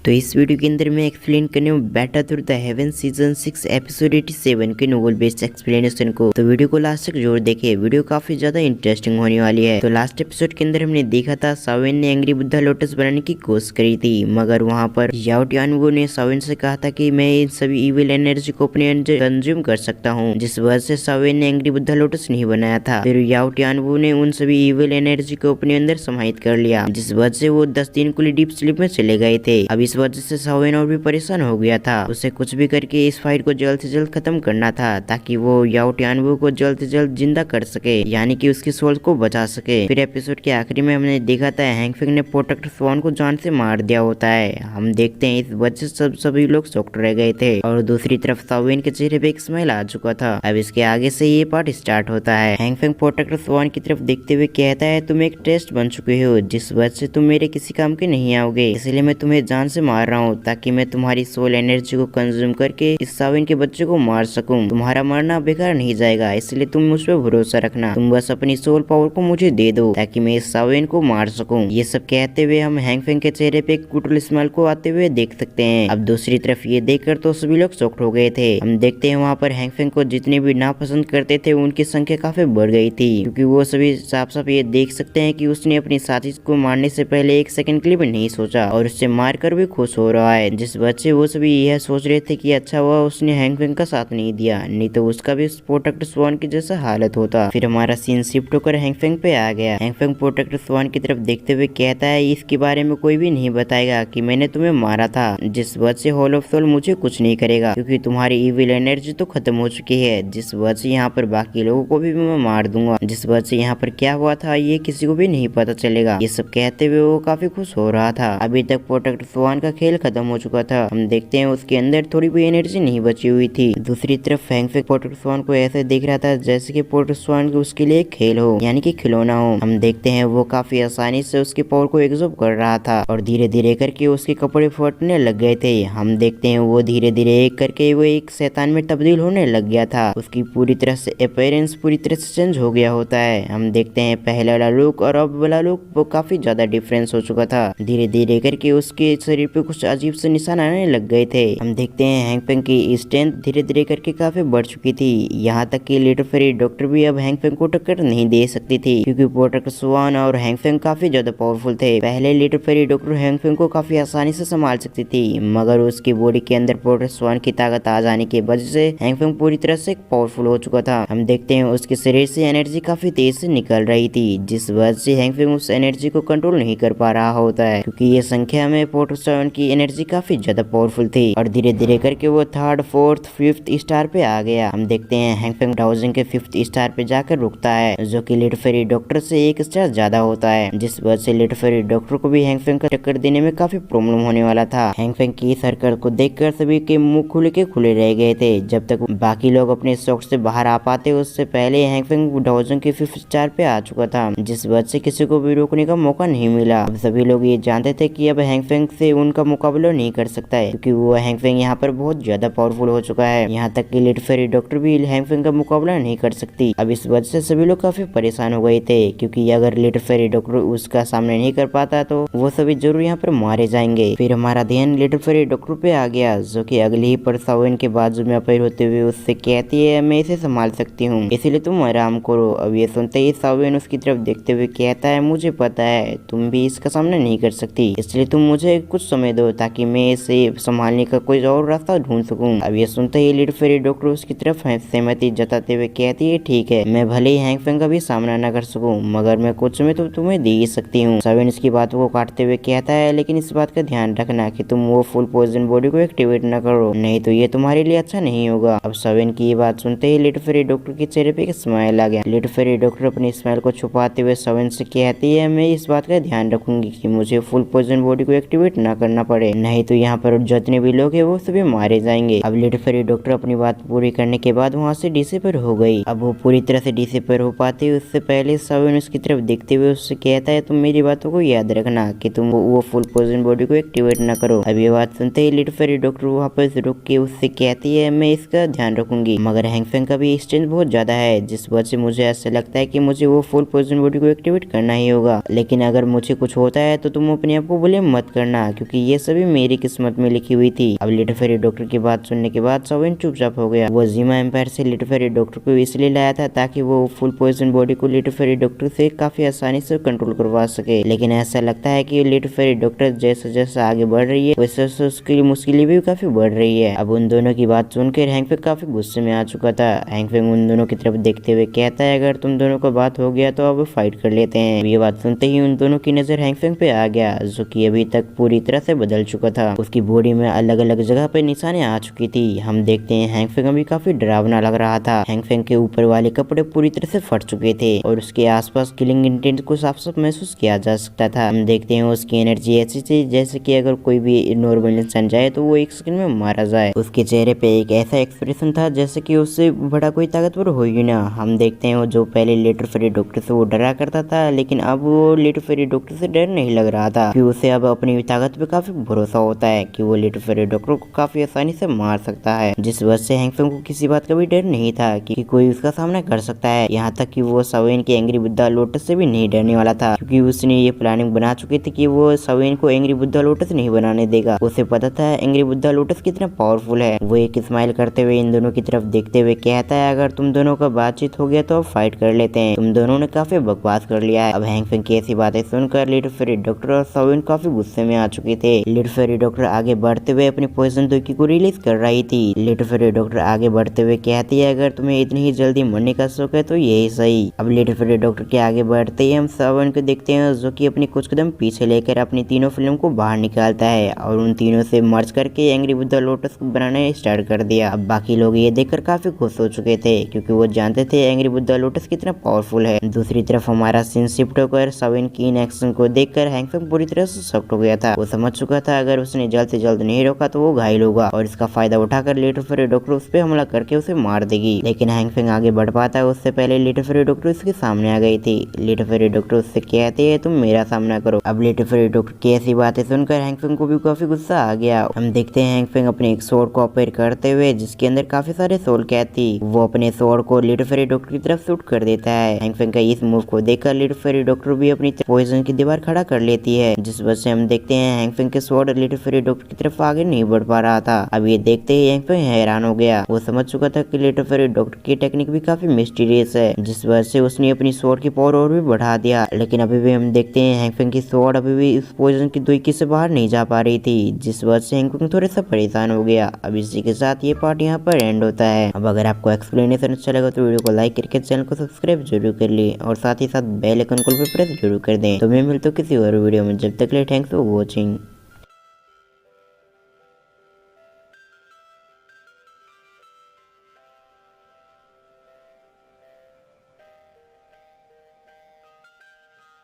तो इस वीडियो के अंदर मैं एक्सप्लेन करने हूँ battle through the haven season 6 episode 87 के नोवेल बेस्ड एक्सप्लेनेशन को। तो वीडियो को लास्ट तक जरूर देखें, वीडियो काफी ज्यादा इंटरेस्टिंग होने वाली है। तो लास्ट एपिसोड के अंदर हमने देखा था सावेन ने एंग्री बुद्धा लोटस बनाने की कोशिश करी थी, मगर वहाँ पर याओ टियानवू ने सावेन से कहा था कि मैं इन सभी इविल एनर्जी को अपने अंदर कंज्यूम कर सकता हूँ, जिस वजह से सावेन ने एंग्री बुद्धा लोटस नहीं बनाया था। फिर याओ टियानवू ने उन सभी इविल एनर्जी को अपने अंदर समाहित कर लिया, जिस वजह से वो 10 दिन के लिए डीप स्लीप में चले गए थे। अब इस वजह से सावेन और भी परेशान हो गया था, उसे कुछ भी करके इस फाइट को जल्द से जल्द खत्म करना था ताकि वो याओ टियानवू को जल्द से जल्द जिंदा कर सके, यानी कि उसकी सोल को बचा सके। फिर एपिसोड के आखिरी में हमने देखा था हैंग फेंग ने प्रोटेक्टर स्वान को जान से मार दिया होता है। हम देखते हैं इस वजह से सभी लोग शॉक्ड रह गए थे और दूसरी तरफ सावेन के चेहरे पे एक स्माइल आ चुका था। अब इसके आगे से ये पार्ट स्टार्ट होता है। हैंग फेंग प्रोटेक्टर स्वान की तरफ देखते हुए कहता है तुम एक टेस्ट बन चुके हो, जिस वजह से तुम मेरे किसी काम के नहीं आओगे, इसलिए मैं तुम्हें जान से मार रहा हूँ ताकि मैं तुम्हारी सोल एनर्जी को कंज्यूम करके इस सावेन के बच्चे को मार सकूं। तुम्हारा मरना बेकार नहीं जाएगा, इसलिए तुम मुझ पर भरोसा रखना, तुम बस अपनी सोल पावर को मुझे दे दो ताकि मैं इस सावेन को मार सकूं। ये सब कहते हुए हम हैंग फेंग के चेहरे पे एक कुटल स्माइल को आते हुए देख सकते हैं। अब दूसरी तरफ ये देखकर तो सभी लोग शॉक्ड हो गए थे। हम देखते हैं वहाँ पर हैंग फेंग को जितने भी नापसंद करते थे उनकी संख्या काफी बढ़ गई थी, क्योंकि वो सभी साफ साफ ये देख सकते हैं कि उसने अपनी साथी को मारने से पहले एक सेकंड के लिए भी नहीं सोचा और उससे मारकर भी खुश हो रहा है, जिस वजह से वो सभी यह सोच रहे थे कि अच्छा हुआ उसने हैंग फेंग का साथ नहीं दिया, नहीं तो उसका भी प्रोटेक्टर स्वान की जैसा हालत होता। फिर हमारा सीन शिफ्ट होकर हैंग फेंग पे आ गया। हैंग फेंग प्रोटेक्टर स्वान की तरफ देखते हुए कहता है इसके बारे में कोई भी नहीं बताएगा कि मैंने तुम्हें मारा था, जिस वजह से हॉल ऑफ सोल मुझे कुछ नहीं करेगा क्योंकि तुम्हारी इविल एनर्जी तो खत्म हो चुकी है, जिस वजह से यहाँ पर बाकी लोगों को भी मैं मार दूंगा, जिस वजह से यहाँ पर क्या हुआ था ये किसी को भी नहीं पता चलेगा। ये सब कहते हुए वो काफी खुश हो रहा था। अभी तक प्रोटेक्टर स्वान का खेल खत्म हो चुका था। हम देखते हैं उसके अंदर थोड़ी भी एनर्जी नहीं बची हुई थी। दूसरी तरफ हैंग फेंग प्रोटेक्टर स्वान को ऐसे देख रहा था जैसे कि प्रोटेक्टर स्वान उसके लिए खेल हो, यानी कि खिलौना हो। हम देखते हैं वो काफी आसानी से उसकी पावर को एब्जॉर्ब कर रहा था और धीरे धीरे करके उसके कपड़े फटने लग गए थे। हम देखते हैं वो धीरे धीरे एक करके वो एक शैतान में तब्दील होने लग गया था। उसकी पूरी तरह से अपीयरेंस पूरी तरह से चेंज हो गया होता है। हम देखते हैं पहले वाला लुक और अब वाला लुक वो काफी ज्यादा डिफरेंस हो चुका था। धीरे धीरे करके उसके शरीर पे कुछ अजीब से निशान आने लग गए थे। हम देखते हैं हैंग फेंग की स्ट्रेंथ धीरे धीरे करके काफी बढ़ चुकी थी, यहाँ तक कि लिटिल फेरी डॉक्टर भी अब हैंग फेंग को टक्कर नहीं दे सकती थी, क्योंकि प्रोटेक्टर स्वान और हैंग फेंग काफी ज्यादा पावरफुल थे। पहले little fairy doctor hang Feng को काफी आसानी से संभाल सकती थी, मगर उसकी बॉडी के अंदर प्रोटेक्टर स्वान की ताकत आ जाने की वजह से हैंग फेंग पूरी तरह से पावरफुल हो चुका था। हम देखते हैं उसके शरीर से एनर्जी काफी तेज से निकल रही थी, जिस वजह से हैंग फेंग उस एनर्जी को कंट्रोल नहीं कर पा रहा होता है, क्योंकि ये संख्या में प्रोटेक्टर स्वान की एनर्जी काफी ज्यादा पावरफुल थी और धीरे धीरे करके वो थर्ड फोर्थ फिफ्थ स्टार पे आ गया। हम देखते हैं हैंग फेंग डाउजिंग के फिफ्थ स्टार पे जाकर रुकता है, जो कि लिटिल फेरी डॉक्टर से एक स्टार ज्यादा होता है, जिस वजह से लिटिल फेरी डॉक्टर को भी हैंग फेंग का टक्कर देने में काफी प्रॉब्लम होने वाला था। हैंग फेंग की इस हरकत को देखकर सभी के मुंह खुले रह गए थे। जब तक बाकी लोग अपने शॉक से बाहर आ पाते उससे पहले हैंग फेंग डाउजिंग के फिफ्थ स्टार पे आ चुका था, जिस वजह से किसी को भी रोकने का मौका नहीं मिला। अब सभी लोग ये जानते थे कि अब हैंग फेंग से उनका मुकाबला नहीं कर सकता है, क्योंकि वो हैंग फेंग यहाँ पर बहुत ज्यादा पावरफुल हो चुका है, यहाँ तक कि लिटिल फेरी डॉक्टर भी हैंग फेंग का मुकाबला नहीं कर सकती। अब इस वजह से सभी लोग काफी परेशान हो गए थे, क्योंकि अगर लिटिल फेरी डॉक्टर उसका सामना नहीं कर पाता तो वो सभी जरूर यहाँ पर मारे जाएंगे। फिर हमारा ध्यान लिटिल फेरी डॉक्टर पे आ गया, जो कि अगले ही पर सावेन के बाजू में अपीयर होते हुए उससे कहती है मैं इसे संभाल सकती हूँ, इसलिए तुम आराम करो। अब ये सुनते ही सावेन उसकी तरफ देखते हुए कहता है मुझे पता है तुम भी इसका सामना नहीं कर सकती, इसलिए तुम मुझे कुछ समय दो ताकि मैं इसे संभालने का कोई और रास्ता ढूंढ सकूं। अब ये सुनते ही लिटिल फेरी डॉक्टर उसकी तरफ सहमति जताते हुए कहती है ठीक है, मैं भले ही हैंग फेंग का भी सामना न कर सकूं, मगर मैं कुछ समय तो तुम्हें दे ही सकती हूँ। सावेन इसकी बातों को काटते हुए कहता है लेकिन इस बात का ध्यान रखना कि तुम वो फुल पोइजन बॉडी को एक्टिवेट न करो, नहीं तो ये तुम्हारे लिए अच्छा नहीं होगा। अब सावेन की ये बात सुनते ही लिटिल फेरी डॉक्टर के चेहरे पे एक स्माइल आ गया। लिटिल फेरी डॉक्टर अपनी स्माइल को छुपाते हुए सावेन से कहती है मैं इस बात का ध्यान रखूंगी कि मुझे फुल पोइजन बॉडी को एक्टिवेट न करना पड़े, नहीं तो यहाँ पर जितने भी लोग हैं वो सभी मारे जाएंगे। अब लिटिल फेरी डॉक्टर अपनी बात पूरी करने के बाद वहाँ से डिसेपर हो गई। अब वो पूरी तरह से डिसेपर हो पाती उससे पहले सावेन उसकी तरफ देखते हुए उससे कहता है तुम मेरी बातों को याद रखना कि तुम वो फुल पोइजन बॉडी को एक्टिवेट न करो। अब ये बात सुनते ही लिटिल फेरी डॉक्टर वापस रुक के उससे कहती है मैं इसका ध्यान रखूंगी, मगर हैंग फेंग का भी स्ट्रेंथ बहुत ज्यादा है, जिस वजह से मुझे ऐसा लगता है कि मुझे वो फुल पोइजन बॉडी को एक्टिवेट करना ही होगा, लेकिन अगर मुझे कुछ होता है तो तुम अपने आप को ब्लेम मत करना, क्योंकि कि ये सभी मेरी किस्मत में लिखी हुई थी। अब लिटिल फेरी डॉक्टर की बात सुनने के बाद सवेन चुपचाप हो गया। वो जीमा एम्पायर से लिटिल फेरी डॉक्टर को इसलिए लाया था ताकि वो फुल पॉइजन बॉडी को लिटिल फेरी डॉक्टर से काफी आसानी से कंट्रोल करवा सके, लेकिन ऐसा लगता है कि लिटिल फेरी डॉक्टर जैसे जैसे आगे बढ़ रही है वैसे वैसे उसकी मुश्किलें भी काफी बढ़ रही है। अब उन दोनों की बात सुनकर हैंगफेंग काफी गुस्से में आ चुका था। हैंगफेंग उन दोनों की तरफ देखते हुए कहता है अगर तुम दोनों को बात हो गया तो अब फाइट कर लेते हैं। ये बात सुनते ही उन दोनों की नजर हैंगफेंग पे आ गया जो कि अभी तक पूरी तरह से बदल चुका था। उसकी बॉडी में अलग अलग जगह पे निशाने आ चुकी थी। हम देखते हैं हैंगफेंग अभी काफी डरावना लग रहा था। हैंगफेंग के ऊपर वाले कपड़े पूरी तरह से फट चुके थे और उसके आसपास किलिंग इंटेंट को साफ साफ महसूस किया जा सकता था। हम देखते हैं उसकी एनर्जी ऐसी थी जैसे कि अगर कोई भी नॉर्मल इंसान जाए तो वो 1 सेकंड में मारा जाए। उसके चेहरे पे एक ऐसा एक्सप्रेशन था जैसे कि उससे बड़ा कोई ताकतवर हो ही ना। हम देखते हैं वो जो पहले लिटिल फेरी डॉक्टर से वो डरा करता था, लेकिन अब वो लिटिल फेरी डॉक्टर से डर नहीं लग रहा था कि उसे अब अपनी ताकत पे काफी भरोसा होता है कि वो लिटिल फेरी डॉक्टर को काफी आसानी से मार सकता है, जिस वजह से हैंगफेंग को किसी बात का भी डर नहीं था कि कोई उसका सामना कर सकता है। यहाँ तक कि वो सवेन के एंग्री बुद्धा लोटस से भी नहीं डरने वाला था, क्योंकि उसने ये प्लानिंग बना चुकी थी कि वो सवेन को एंग्री बुद्धा लोटस नहीं बनाने देगा। उसे पता था एंग्री बुद्धा लोटस कितना पावरफुल है। वो एक स्माइल करते हुए इन दोनों की तरफ देखते हुए कहता है अगर तुम दोनों का बातचीत हो गया तो अब फाइट कर लेते हैं। तुम दोनों ने काफी बकवास कर लिया है। अब हैंगफेंग की ऐसी बातें सुनकर लिटिल फेरी डॉक्टर और सवेन काफी गुस्से में आ चुके थे। लिटिल फेरी डॉक्टर आगे बढ़ते हुए अपनी पॉइजन दोकी को रिलीज कर रही थी। लिटिल फेरी डॉक्टर आगे बढ़ते हुए कहती है अगर तुम्हें इतनी ही जल्दी मरने का शौक है तो यही सही। अब लिटिल फेरी डॉक्टर के आगे बढ़ते ही हम सवेन को देखते हैं जो कि अपनी कुछ कदम पीछे लेकर अपनी तीनों फिल्म को बाहर निकालता है और उन तीनों से मर्ज करके एंग्री बुद्धा लोटस को बनाने स्टार्ट कर दिया। अब बाकी लोग ये देखकर काफी खुश हो चुके थे क्योंकि वो जानते थे एंग्री बुद्धा लोटस कितना पावरफुल है। दूसरी तरफ हमारा सीन शिफ्ट होकर सवेन की इन एक्शन को देखकर हैंगफेंग पूरी तरह से शॉक्ड हो गया था। वो समझ चुका था अगर उसने जल्द से जल्द नहीं रोका तो वो घायल होगा और इसका फायदा उठाकर लिटिल फेरी डॉक्टर उस पर हमला करके उसे मार देगी। लेकिन हैंगफेंग आगे बढ़ पाता है उससे पहले लिटिल फेरी डॉक्टर उसके सामने आ गई थी। लिटिल फेरी डॉक्टर उससे कहती है तुम मेरा सामना करो। अब लिटिल फेरी डॉक्टर की ऐसी बातें सुनकर हैंगफेंग को भी काफी गुस्सा आ गया। हम देखते हैं हैंगफेंग अपने एक स्वॉर्ड को ऑपरेट करते हुए जिसके अंदर काफी सारे सोल कैद थी, वो अपने स्वॉर्ड को लिटिल फेरी डॉक्टर की तरफ शूट कर देता है। हैंगफेंग का इस मूव को देखकर लिटिल फेरी डॉक्टर भी अपनी पॉइजन की दीवार खड़ा कर लेती है, जिस वजह से हम देखते हैं हैंगफेंग के स्वॉर्ड लिटिल फेरी डॉक्टर की तरफ आगे नहीं बढ़ पा रहा था। अब ये देखते ही हैंगफेंग हैरान हो गया। वो समझ चुका था कि लिटिल फेरी डॉक्टर की टेक्निक भी काफी मिस्टीरियस है, जिस वजह से उसने अपनी स्वॉर्ड की पावर और भी बढ़ा दिया। लेकिन अभी भी हम देखते हैं हैंगफेंग की स्वॉर्ड अभी भी इस पॉइजन की दुई से बाहर नहीं जा पा रही थी, जिस वजह से हैंगफेंग थोड़ा सा परेशान हो गया। अब इसी के साथ ये पार्ट यहाँ पर एंड होता है। अब अगर आपको एक्सप्लेनेशन अच्छा लगा तो वीडियो को लाइक करके चैनल को सब्सक्राइब जरूर कर लिए और साथ ही साथ बेल आइकन को भी प्रेस जरूर कर दें। तो मैं मिलता हूँ किसी और वीडियो में, जब तक के लिए थैंक्स फॉर वॉचिंग।